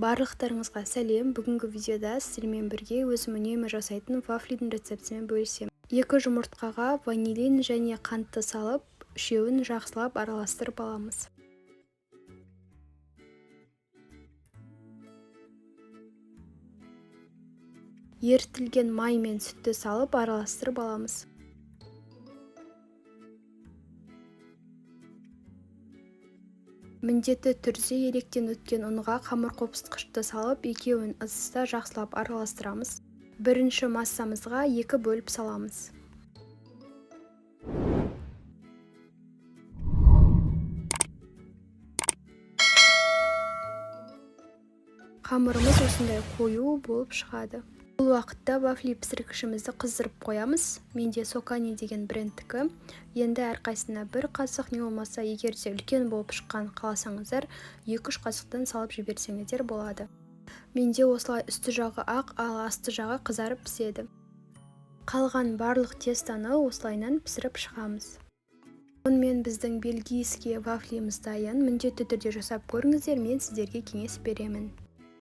Барлықтарыңызға сәлем. Бүгінгі видеода сіздермен бірге өзім үнемі жасайтын вафлидің рецептімен бөлісемін. 2 жұмыртқаға ванилин және қантты салып, үшеуін жақсылап араластырып аламыз. Ерітілген май мен сүтті салып араластырып аламыз. Міндетті түрде електен өткен ұнға қамыр қопсытқышты салып, екеуін ысыста жақсылап араластырамыз. Бірінші массамызға 2 бөліп саламыз. Қамырымыз осындай қою болып шығады. Бұл уақытта вафли пісіргішімізді қыздырып қоямыз. Менде Сокани деген брендтікі. Енді әрқайсына 1 қасық, не болмаса егер де үлкен болып шыққан қаласаңыздар, 2-3 қасықтан салып жіберсеңіздер болады. Менде осылай үсті жағы ақ, ал асты жағы қызарып піседі. Қалған барлық тестаны осылайнан пісіріп шығамыз. Сонымен біздің бельгийский вафлимыз дайын. Міндетті түрде жасап көріңіздер, мен сіздерге кеңес беремін.